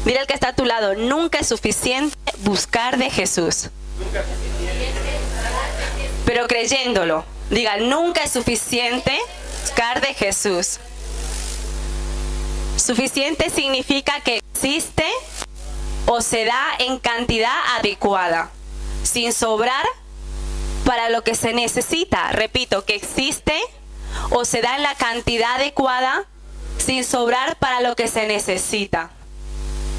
Dile al que está a tu lado, nunca es suficiente buscar de Jesús. Pero creyéndolo. Diga, nunca es suficiente buscar de Jesús. Suficiente significa que existe o se da en cantidad adecuada, sin sobrar para lo que se necesita. Repito, que existe o se da en la cantidad adecuada, sin sobrar para lo que se necesita.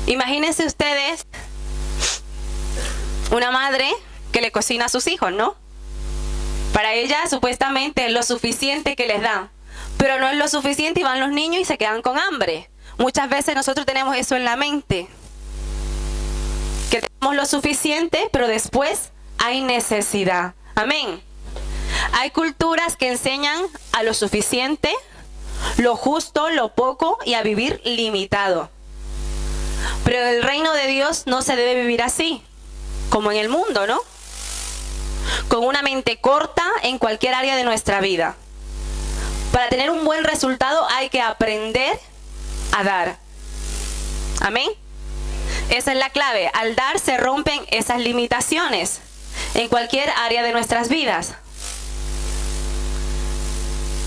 Imagínense ustedes una madre que le cocina a sus hijos, ¿no? Para ella supuestamente es lo suficiente que les da, pero no es lo suficiente y van los niños y se quedan con hambre. Muchas veces nosotros tenemos eso en la mente, que tenemos lo suficiente, pero después hay necesidad. Amén. Hay culturas que enseñan a lo suficiente, lo justo, lo poco y a vivir limitado. Pero el reino de Dios no se debe vivir así, como en el mundo, ¿no? Con una mente corta en cualquier área de nuestra vida. Para tener un buen resultado hay que aprender a dar. Amén. Esa es la clave. Al dar se rompen esas limitaciones en cualquier área de nuestras vidas.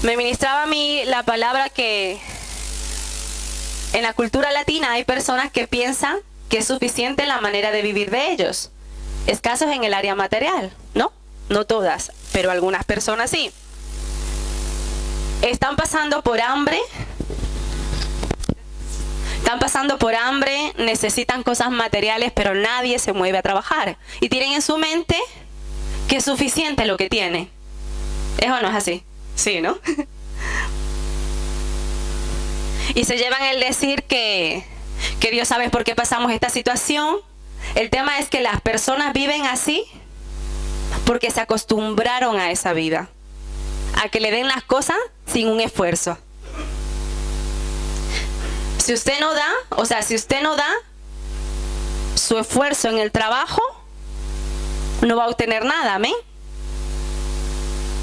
Me ministraba a mí la palabra que en la cultura latina hay personas que piensan que es suficiente la manera de vivir de ellos. Escasos en el área material, ¿no? No todas, pero algunas personas sí. Están pasando por hambre. Necesitan cosas materiales, pero nadie se mueve a trabajar. Y tienen en su mente que es suficiente lo que tiene. ¿Es o no es así? Sí, ¿no? Y se llevan el decir que Dios sabe por qué pasamos esta situación. El tema es que las personas viven así porque se acostumbraron a esa vida, a que le den las cosas sin un esfuerzo. Si usted no da su esfuerzo en el trabajo, no va a obtener nada, amén.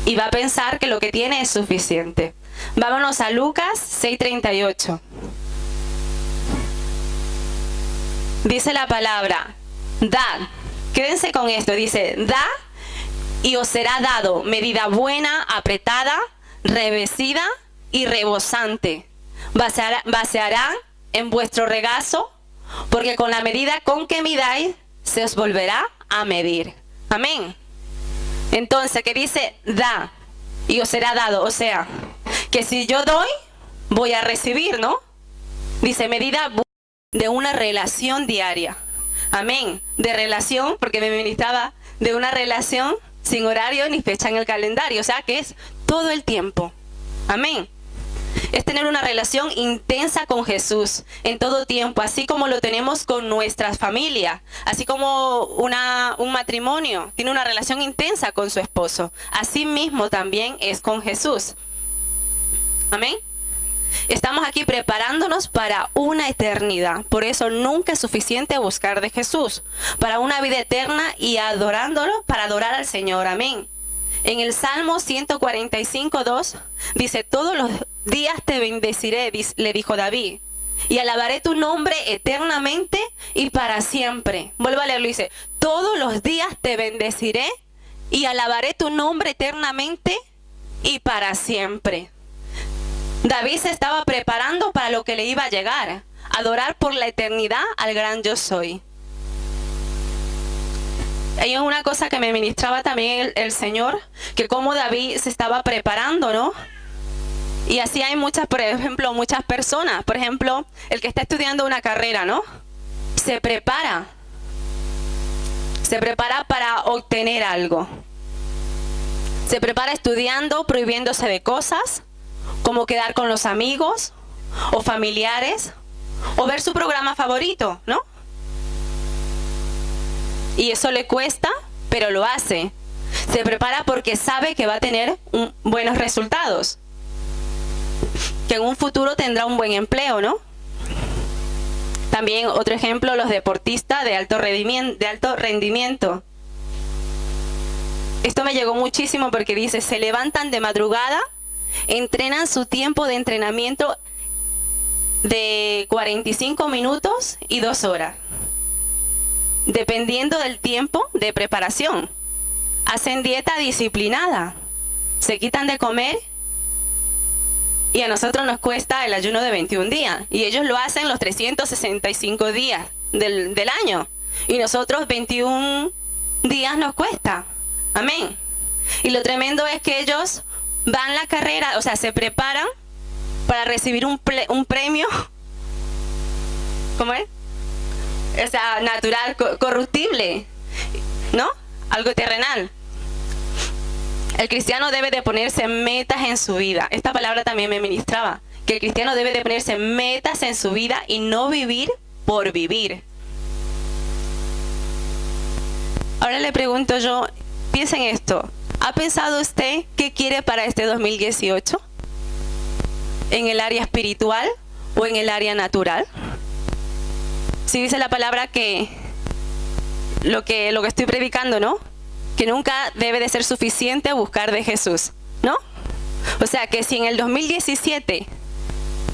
Y va a pensar que lo que tiene es suficiente. Vámonos a Lucas 6:38. Dice la palabra, dad. Quédense con esto, dice, dad y os será dado medida buena, apretada, revestida y rebosante. Vaciarán en vuestro regazo, porque con la medida con que midáis, se os volverá a medir. Amén. Entonces, ¿qué dice? Da y os será dado. O sea, que si yo doy, voy a recibir, ¿no? Dice, medida de una relación diaria. Amén. De relación, porque me ministraba de una relación sin horario ni fecha en el calendario. O sea, que es todo el tiempo. Amén. Es tener una relación intensa con Jesús en todo tiempo, así como lo tenemos con nuestras familias, así como un matrimonio tiene una relación intensa con su esposo, así mismo también es con Jesús. Amén. Estamos aquí preparándonos para una eternidad, por eso nunca es suficiente buscar de Jesús, para una vida eterna y adorándolo, para adorar al Señor. Amén. En el Salmo 145:2 dice, todos los días te bendeciré, le dijo David, y alabaré tu nombre eternamente y para siempre. Vuelvo a leerlo, dice, todos los días te bendeciré y alabaré tu nombre eternamente y para siempre. David se estaba preparando para lo que le iba a llegar, adorar por la eternidad al gran yo soy. Hay una cosa que me ministraba también el Señor, que como David se estaba preparando, ¿no? Y así hay muchas, por ejemplo, muchas personas. Por ejemplo, el que está estudiando una carrera, ¿no? Se prepara para obtener algo. Se prepara estudiando, prohibiéndose de cosas, como quedar con los amigos o familiares, o ver su programa favorito, ¿no? Y eso le cuesta, pero lo hace. Se prepara porque sabe que va a tener buenos resultados, que en un futuro tendrá un buen empleo, ¿no? También otro ejemplo, los deportistas de alto rendimiento. Esto me llegó muchísimo porque dice, se levantan de madrugada, entrenan su tiempo de entrenamiento de 45 minutos y 2 horas, dependiendo del tiempo de preparación. Hacen dieta disciplinada, se quitan de comer, y a nosotros nos cuesta el ayuno de 21 días, y ellos lo hacen los 365 días del año, y nosotros 21 días nos cuesta. Amén. Y lo tremendo es que ellos van la carrera, o sea, se preparan para recibir un premio, ¿cómo es? O sea, natural, corruptible, ¿no? Algo terrenal. El cristiano debe de ponerse metas en su vida. Esta palabra también me ministraba, que el cristiano debe de ponerse metas en su vida y no vivir por vivir. Ahora le pregunto yo, piensen esto, ¿ha pensado usted qué quiere para este 2018? ¿En el área espiritual o en el área natural? Si dice la palabra que lo que estoy predicando, ¿no? Que nunca debe de ser suficiente buscar de Jesús, ¿no? O sea que si en el 2017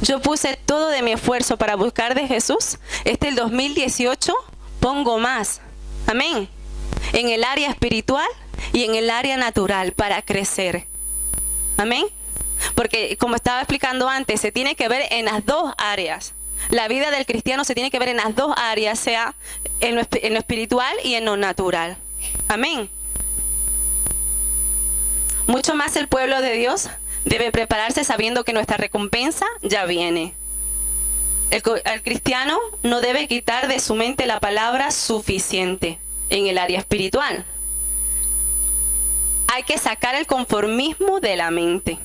yo puse todo de mi esfuerzo para buscar de Jesús, el 2018 pongo más. Amén. En el área espiritual y en el área natural para crecer. Amén. Porque como estaba explicando antes, se tiene que ver en las dos áreas. La vida del cristiano se tiene que ver en las dos áreas, sea en lo espiritual y en lo natural. Amén. Mucho más el pueblo de Dios debe prepararse sabiendo que nuestra recompensa ya viene. El cristiano no debe quitar de su mente la palabra suficiente en el área espiritual. Hay que sacar el conformismo de la mente.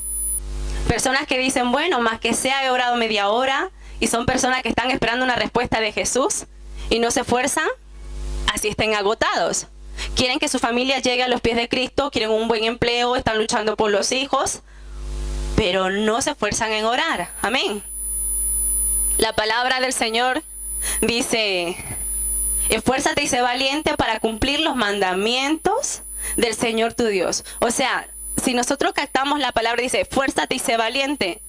Personas que dicen, bueno, más que sea he orado media hora, y son personas que están esperando una respuesta de Jesús y no se esfuerzan, así estén agotados. Quieren que su familia llegue a los pies de Cristo, quieren un buen empleo, están luchando por los hijos, pero no se esfuerzan en orar. Amén. La palabra del Señor dice, esfuérzate y sé valiente para cumplir los mandamientos del Señor tu Dios. O sea, si nosotros captamos la palabra, dice, esfuérzate y sé valiente.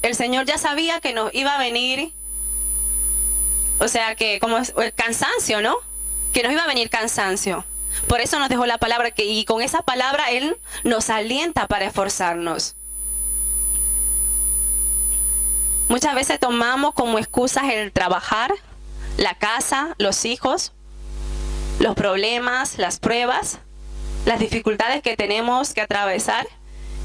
El Señor ya sabía que nos iba a venir, o sea, que como el cansancio, ¿no? Que nos iba a venir cansancio. Por eso nos dejó la palabra, y con esa palabra Él nos alienta para esforzarnos. Muchas veces tomamos como excusas el trabajar, la casa, los hijos, los problemas, las pruebas, las dificultades que tenemos que atravesar,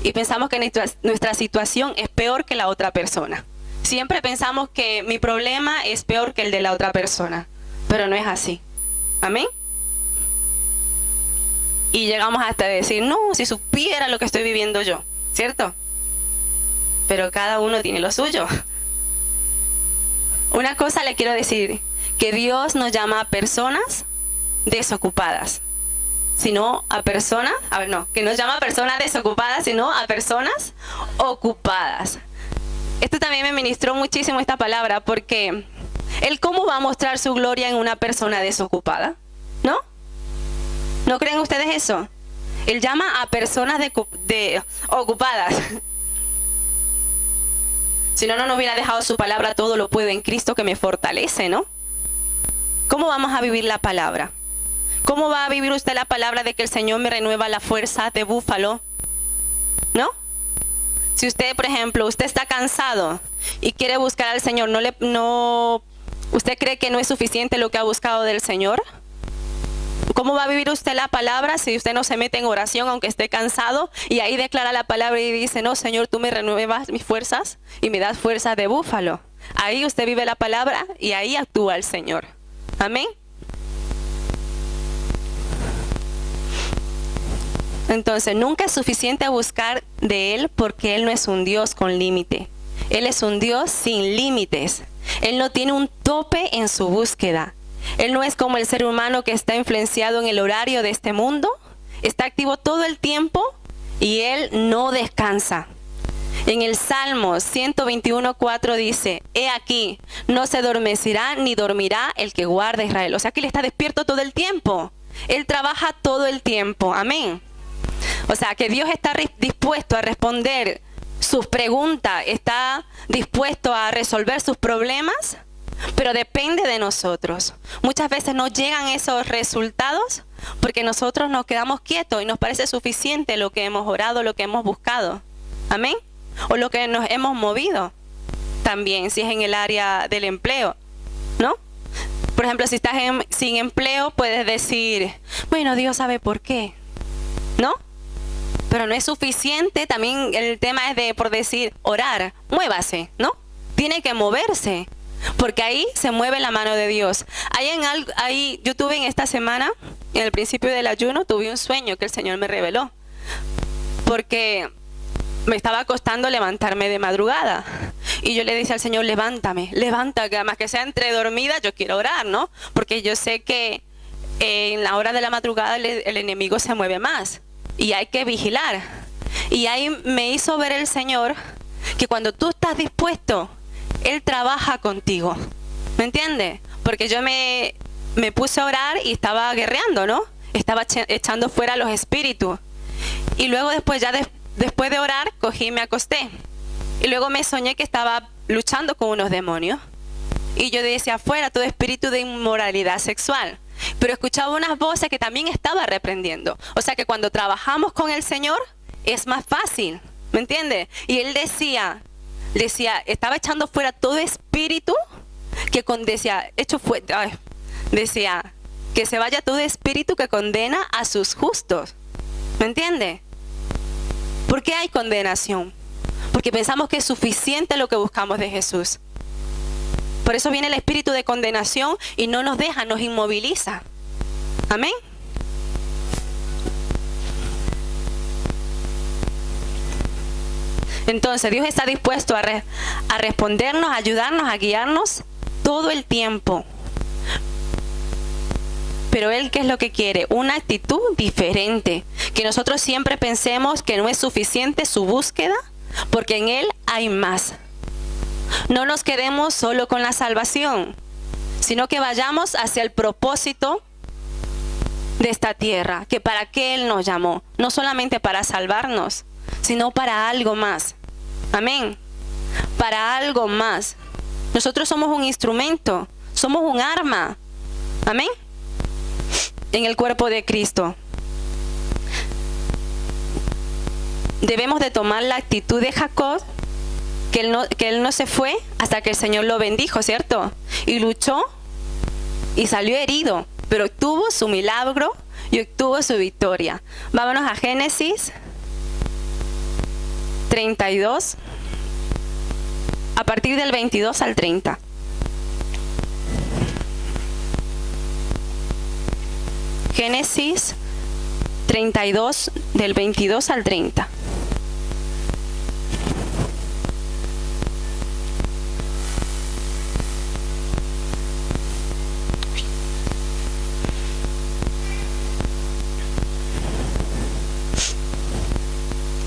y pensamos que nuestra situación es peor que la otra persona. Siempre pensamos que mi problema es peor que el de la otra persona, pero no es así. Amén. Y llegamos hasta decir, no, si supiera lo que estoy viviendo yo, ¿cierto? Pero cada uno tiene lo suyo. Una cosa le quiero decir, que Dios nos llama a personas desocupadas, sino a personas, que nos llama a personas desocupadas, sino a personas ocupadas. Esto también me ministró muchísimo esta palabra, porque Él cómo va a mostrar su gloria en una persona desocupada, ¿no? ¿No creen ustedes eso? Él llama a personas ocupadas. Si no, no nos hubiera dejado su palabra, todo lo puedo en Cristo que me fortalece, ¿no? ¿Cómo vamos a vivir la palabra? ¿Cómo va a vivir usted la palabra de que el Señor me renueva la fuerza de búfalo? ¿No? Si usted, por ejemplo, usted está cansado y quiere buscar al Señor, ¿usted cree que no es suficiente lo que ha buscado del Señor? ¿Cómo va a vivir usted la palabra si usted no se mete en oración aunque esté cansado y ahí declara la palabra y dice, no, Señor, tú me renuevas mis fuerzas y me das fuerza de búfalo? Ahí usted vive la palabra y ahí actúa el Señor. Amén. Entonces, nunca es suficiente buscar de Él, porque Él no es un Dios con límite. Él es un Dios sin límites. Él no tiene un tope en su búsqueda. Él no es como el ser humano que está influenciado en el horario de este mundo. Está activo todo el tiempo y Él no descansa. En el Salmo 121:4 dice, he aquí, no se adormecerá ni dormirá el que guarda a Israel. O sea que Él está despierto todo el tiempo. Él trabaja todo el tiempo. Amén. O sea que Dios está dispuesto a responder sus preguntas, está dispuesto a resolver sus problemas, pero depende de nosotros. Muchas veces no llegan esos resultados porque nosotros nos quedamos quietos y nos parece suficiente lo que hemos orado, lo que hemos buscado. Amén. O lo que nos hemos movido. También, si es en el área del empleo, ¿no? Por ejemplo, si estás sin empleo, puedes decir, bueno, Dios sabe por qué, ¿no? Pero no es suficiente. También el tema es por decir, orar, muévase, ¿no? Tiene que moverse, porque ahí se mueve la mano de Dios. Ahí yo tuve en esta semana, en el principio del ayuno, tuve un sueño que el Señor me reveló, porque me estaba costando levantarme de madrugada. Y yo le decía al Señor, levántame, levanta, que además que sea entre dormida, yo quiero orar, ¿no? Porque yo sé que en la hora de la madrugada el enemigo se mueve más y hay que vigilar. Y ahí me hizo ver el Señor que cuando tú estás dispuesto, Él trabaja contigo. ¿Me entiendes? Porque yo me puse a orar y estaba guerreando, ¿no? Estaba echando fuera los espíritus. Y luego después después de orar, cogí y me acosté. Y luego me soñé que estaba luchando con unos demonios. Y yo decía, fuera todo espíritu de inmoralidad sexual. Pero escuchaba unas voces que también estaba reprendiendo. O sea que cuando trabajamos con el Señor, es más fácil. ¿Me entiendes? Y Él decía, estaba echando fuera todo espíritu decía que se vaya todo espíritu que condena a sus justos. ¿Me entiendes? ¿Por qué hay condenación? Porque pensamos que es suficiente lo que buscamos de Jesús. Por eso viene el espíritu de condenación y no nos deja, nos inmoviliza. Amén. Entonces Dios está dispuesto a respondernos, a ayudarnos, a guiarnos todo el tiempo. Pero Él, ¿qué es lo que quiere? Una actitud diferente. Que nosotros siempre pensemos que no es suficiente su búsqueda, porque en Él hay más. No nos quedemos solo con la salvación, sino que vayamos hacia el propósito de esta tierra, que para qué Él nos llamó. No solamente para salvarnos, sino para algo más. Amén. Para algo más. Nosotros somos un instrumento, somos un arma. Amén. En el cuerpo de Cristo. Debemos de tomar la actitud de Jacob, que él no se fue hasta que el Señor lo bendijo, ¿cierto? Y luchó y salió herido, pero obtuvo su milagro y obtuvo su victoria. Vámonos a Génesis 32, a partir del 22 al 30. Génesis 32, del 22 al 30.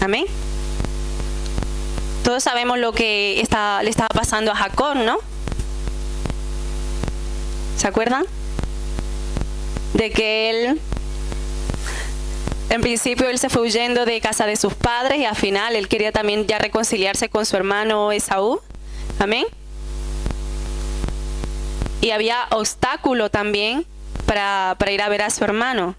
Amén. Todos sabemos lo que le estaba pasando a Jacob, ¿no? ¿Se acuerdan? De que él, en principio él se fue huyendo de casa de sus padres y al final él quería también ya reconciliarse con su hermano Esaú. Amén. Y había obstáculo también para ir a ver a su hermano.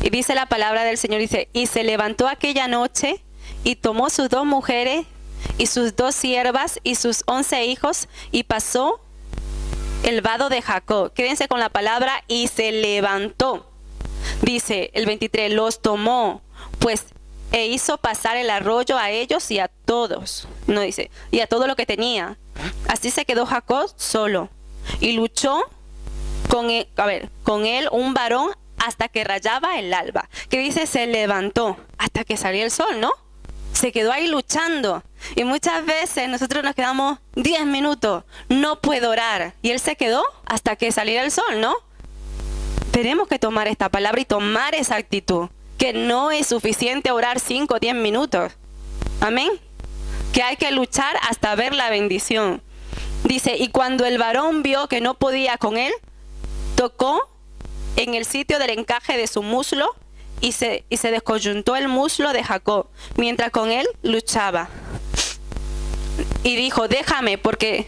Y dice la palabra del Señor, dice, y se levantó aquella noche y tomó sus 2 mujeres y sus 2 siervas y sus 11 hijos y pasó el vado de Jacob. Quédense con la palabra y se levantó. Dice el 23, los tomó pues e hizo pasar el arroyo a ellos y a todos. No dice, y a todo lo que tenía. Así se quedó Jacob solo y luchó con él un varón hasta que rayaba el alba. Que dice, se levantó hasta que salía el sol, ¿no? Se quedó ahí luchando. Y muchas veces nosotros nos quedamos 10 minutos, no puedo orar. Y él se quedó hasta que saliera el sol, ¿no? Tenemos que tomar esta palabra y tomar esa actitud. Que no es suficiente orar 5 o 10 minutos. Amén. Que hay que luchar hasta ver la bendición. Dice, y cuando el varón vio que no podía con él, tocó en el sitio del encaje de su muslo y se descoyuntó el muslo de Jacob, mientras con él luchaba. y dijo, déjame porque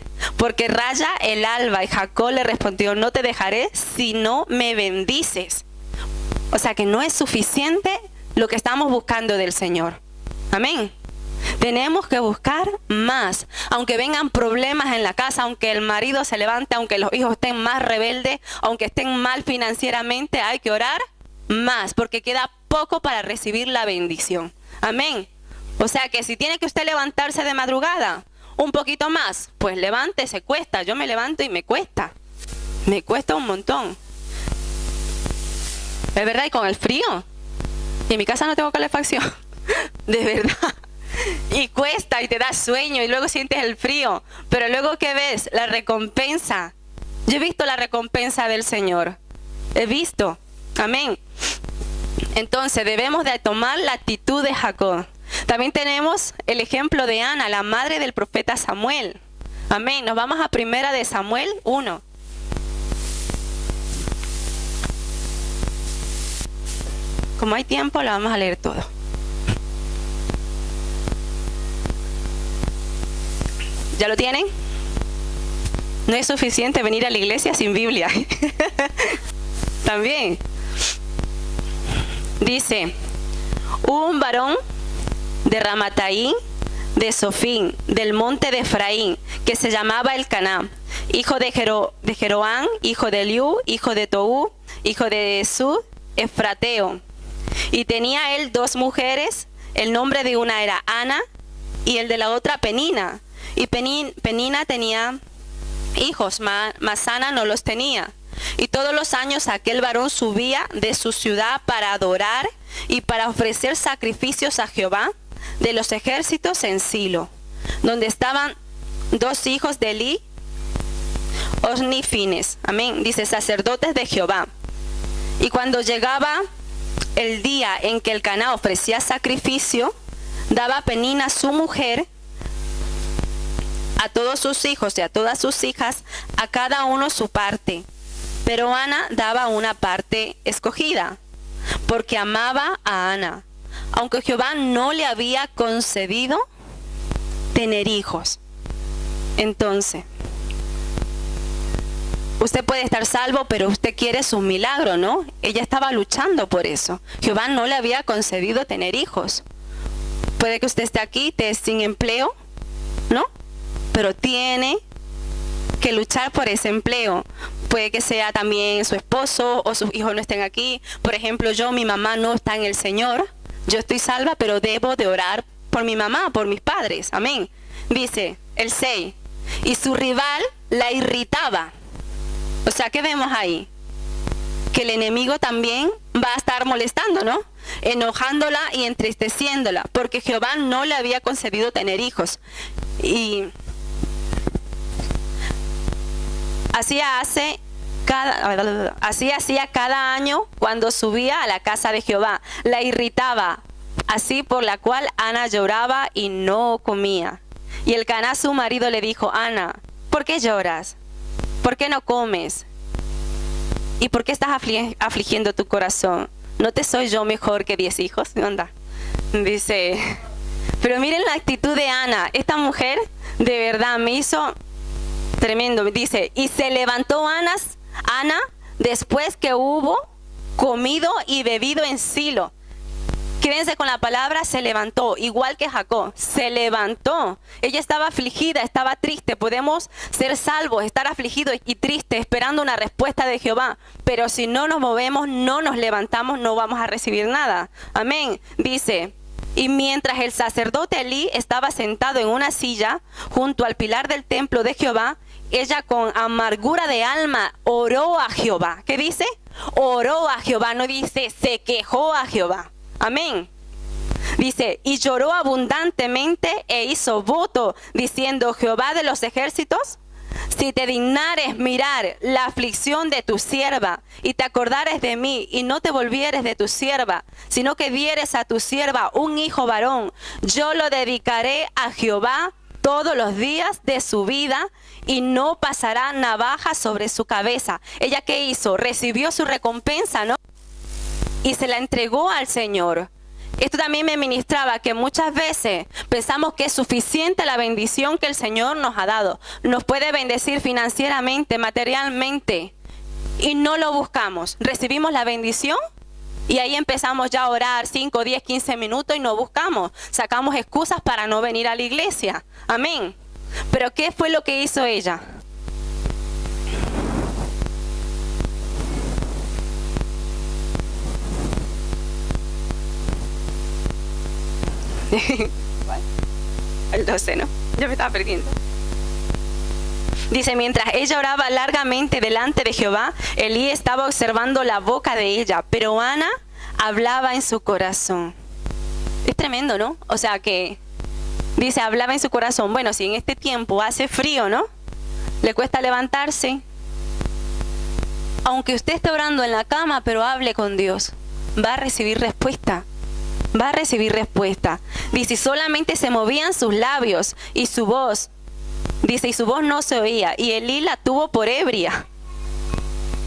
raya el alba. Y Jacob le respondió, no te dejaré si no me bendices. O sea que no es suficiente lo que estamos buscando del Señor. Amén. Tenemos que buscar más. Aunque vengan problemas en la casa, aunque el marido se levante, aunque los hijos estén más rebeldes, aunque estén mal financieramente, hay que orar más, porque queda poco para recibir la bendición. Amén. O sea que si tiene que usted levantarse de madrugada un poquito más, pues levántese, cuesta. Yo me levanto y me cuesta. Me cuesta un montón. ¿Es verdad? Y con el frío. Y en mi casa no tengo calefacción. De verdad. Y cuesta y te da sueño y luego sientes el frío. Pero luego, ¿qué ves? La recompensa. Yo he visto la recompensa del Señor. He visto. Amén. Entonces debemos de tomar la actitud de Jacob. También tenemos el ejemplo de Ana, la madre del profeta Samuel. Amén. Nos vamos a 1 Samuel 1. Como hay tiempo, lo vamos a leer todo. ¿Ya lo tienen? No es suficiente venir a la iglesia sin Biblia. También. Dice, hubo un varón de Ramataí, de Sofín, del monte de Efraín, que se llamaba Elcaná, hijo de Jeroán, hijo de Eliú, hijo de Toú, hijo de Sud, Efrateo. Y tenía él 2 mujeres, el nombre de una era Ana, y el de la otra Penina. Y Penina tenía hijos, mas Ana no los tenía. Y todos los años aquel varón subía de su ciudad para adorar y para ofrecer sacrificios a Jehová de los ejércitos en Silo, donde estaban 2 hijos de Eli, Osnifines, amén, dice, sacerdotes de Jehová. Y cuando llegaba el día en que Elcaná ofrecía sacrificio, daba Penina su mujer a todos sus hijos y a todas sus hijas, a cada uno su parte. Pero Ana daba una parte escogida, porque amaba a Ana, aunque Jehová no le había concedido tener hijos. Entonces, usted puede estar salvo, pero usted quiere su milagro, ¿no? Ella estaba luchando por eso. Jehová no le había concedido tener hijos. Puede que usted esté aquí, esté sin empleo, ¿no? Pero tiene que luchar por ese empleo. Puede que sea también su esposo o sus hijos no estén aquí. Por ejemplo, mi mamá no está en el Señor. Yo estoy salva, pero debo de orar por mi mamá, por mis padres. Amén. Dice el 6. Y su rival la irritaba. O sea, ¿qué vemos ahí? Que el enemigo también va a estar molestando, ¿no? Enojándola y entristeciéndola, porque Jehová no le había concedido tener hijos. Y así hacía cada año cuando subía a la casa de Jehová. La irritaba, así por la cual Ana lloraba y no comía. Y Elcaná su marido le dijo, Ana, ¿por qué lloras? ¿Por qué no comes? ¿Y por qué estás afligiendo tu corazón? ¿No te soy yo mejor que 10 hijos? ¿Dónde anda? Dice, pero miren la actitud de Ana. Esta mujer de verdad me hizo tremendo. Dice, y se levantó Ana después que hubo comido y bebido en Silo. Quédense con la palabra se levantó, igual que Jacob, se levantó. Ella estaba afligida, estaba triste. Podemos ser salvos, estar afligidos y tristes, esperando una respuesta de Jehová. Pero si no nos movemos, no nos levantamos, no vamos a recibir nada. Amén. Dice, y mientras el sacerdote Elí estaba sentado en una silla junto al pilar del templo de Jehová, ella con amargura de alma oró a Jehová. ¿Qué dice? Oró a Jehová, no dice se quejó a Jehová. Amén. Dice, y lloró abundantemente e hizo voto, diciendo, Jehová de los ejércitos, si te dignares mirar la aflicción de tu sierva, y te acordares de mí, y no te volvieres de tu sierva, sino que dieres a tu sierva un hijo varón, yo lo dedicaré a Jehová todos los días de su vida, y no pasará navaja sobre su cabeza. ¿Ella qué hizo? Recibió su recompensa, ¿no? Y se la entregó al Señor. Esto también me ministraba que muchas veces pensamos que es suficiente la bendición que el Señor nos ha dado. Nos puede bendecir financieramente, materialmente, y no lo buscamos. Recibimos la bendición y ahí empezamos ya a orar 5, 10, 15 minutos y no buscamos. Sacamos excusas para no venir a la iglesia. Amén. Pero ¿qué fue lo que hizo ella? El 12, ¿no? Yo me estaba perdiendo. Dice, mientras ella oraba largamente delante de Jehová, Elí estaba observando la boca de ella, pero Ana hablaba en su corazón. Es tremendo, ¿no? O sea que, dice, hablaba en su corazón. Bueno, si en este tiempo hace frío, ¿no? Le cuesta levantarse. Aunque usted esté orando en la cama, pero hable con Dios, va a recibir respuesta. Va a recibir respuesta. Dice, solamente se movían sus labios y su voz. Dice, y su voz no se oía. Y Elí la tuvo por ebria.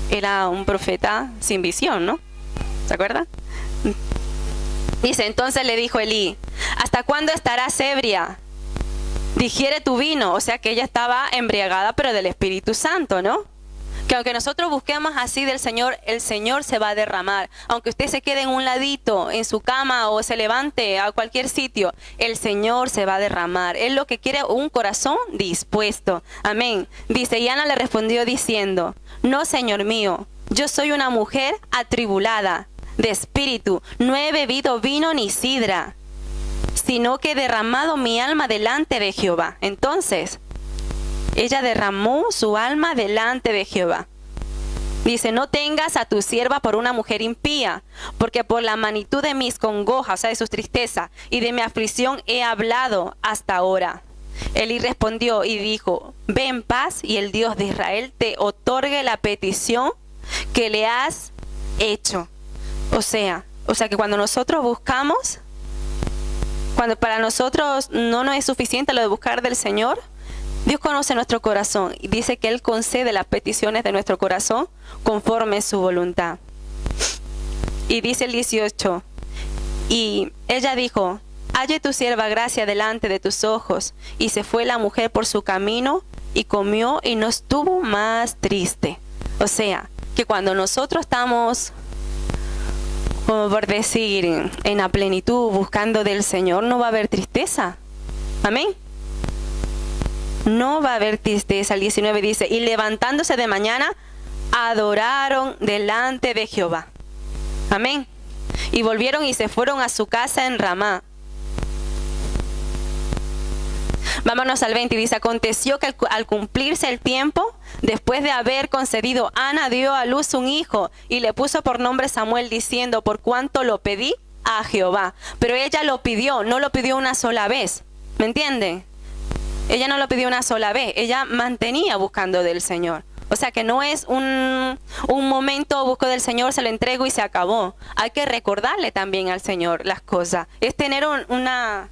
Era un profeta sin visión, ¿no? ¿Se acuerdan? Dice, entonces le dijo Elí, ¿hasta cuándo estarás ebria? Digiere tu vino. O sea que ella estaba embriagada, pero del Espíritu Santo, ¿no? Que aunque nosotros busquemos así del Señor, el Señor se va a derramar. Aunque usted se quede en un ladito, en su cama o se levante a cualquier sitio, el Señor se va a derramar. Él lo que quiere es un corazón dispuesto. Amén. Dice, y Ana le respondió diciendo, no, Señor mío, yo soy una mujer atribulada de espíritu. No he bebido vino ni sidra, sino que he derramado mi alma delante de Jehová. Entonces, ella derramó su alma delante de Jehová. Dice, no tengas a tu sierva por una mujer impía, porque por la magnitud de mis congojas, o sea, de sus tristezas, y de mi aflicción he hablado hasta ahora. Elí respondió y dijo, ve en paz y el Dios de Israel te otorgue la petición que le has hecho. O sea que cuando nosotros buscamos, cuando para nosotros no nos es suficiente lo de buscar del Señor, Dios conoce nuestro corazón y dice que Él concede las peticiones de nuestro corazón conforme su voluntad. Y dice el 18, y ella dijo, halle tu sierva gracia delante de tus ojos. Y se fue la mujer por su camino y comió y no estuvo más triste. O sea, que cuando nosotros estamos, como por decir, en la plenitud, buscando del Señor, no va a haber tristeza. Amén. No va a haber tristeza. El 19 dice, y levantándose de mañana, adoraron delante de Jehová. Amén. Y volvieron y se fueron a su casa en Ramá. Vámonos al 20. Dice, aconteció que al cumplirse el tiempo, después de haber concedido, Ana dio a luz un hijo y le puso por nombre Samuel, diciendo, por cuanto lo pedí a Jehová. Pero ella lo pidió, no lo pidió una sola vez. ¿Me entienden? Ella no lo pidió una sola vez, ella mantenía buscando del Señor. O sea que no es un momento busco del Señor, se lo entrego y se acabó. Hay que recordarle también al Señor las cosas. Es tener una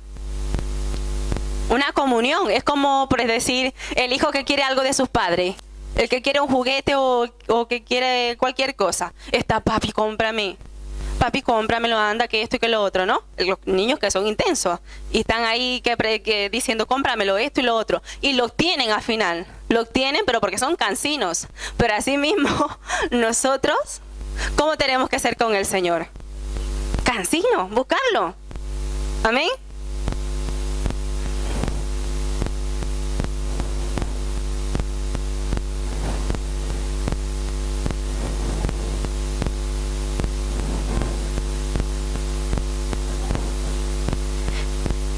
comunión. Es como, por decir, el hijo que quiere algo de sus padres. El que quiere un juguete o que quiere cualquier cosa. Está, papi, cómprame. Papi, cómpramelo, anda, que esto y que lo otro, ¿no? Los niños que son intensos y están ahí que diciendo, cómpramelo, esto y lo otro. Y lo obtienen al final. Lo obtienen, pero porque son cansinos. Pero así mismo, nosotros, ¿cómo tenemos que ser con el Señor? Cansinos, buscarlo. Amén.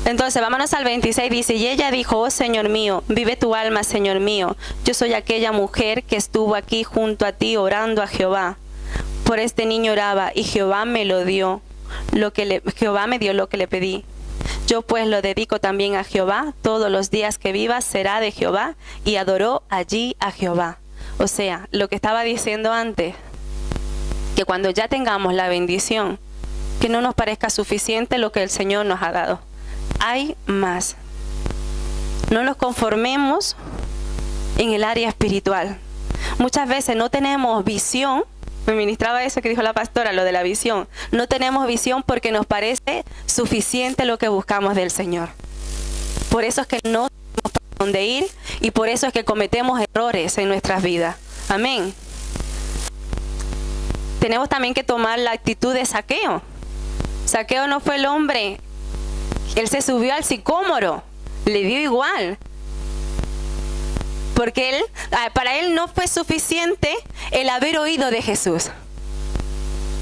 Entonces, vámonos al 26, dice, y ella dijo, oh Señor mío, vive tu alma, Señor mío. Yo soy aquella mujer que estuvo aquí junto a ti orando a Jehová. Por este niño oraba y Jehová me lo dio, Jehová me dio lo que le pedí. Yo pues lo dedico también a Jehová, todos los días que viva será de Jehová, y adoró allí a Jehová. O sea, lo que estaba diciendo antes, que cuando ya tengamos la bendición, que no nos parezca suficiente lo que el Señor nos ha dado. Hay más. No nos conformemos en el área espiritual. Muchas veces no tenemos visión me ministraba eso que dijo la pastora, lo de la visión. No tenemos visión porque nos parece suficiente lo que buscamos del Señor. Por eso es que no tenemos para dónde ir y por eso es que cometemos errores en nuestras vidas. Amén. Tenemos también que tomar la actitud de Zaqueo. Zaqueo no fue el hombre, él se subió al sicómoro, le dio igual. Porque para él no fue suficiente el haber oído de Jesús.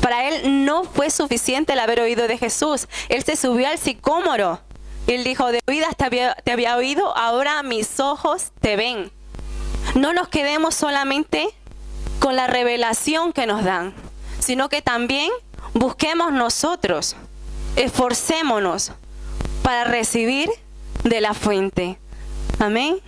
Para él no fue suficiente el haber oído de Jesús. Él se subió al sicómoro. Él dijo, de oídas te había oído, ahora mis ojos te ven. No nos quedemos solamente con la revelación que nos dan, sino que también busquemos nosotros, esforcémonos para recibir de la fuente. Amén.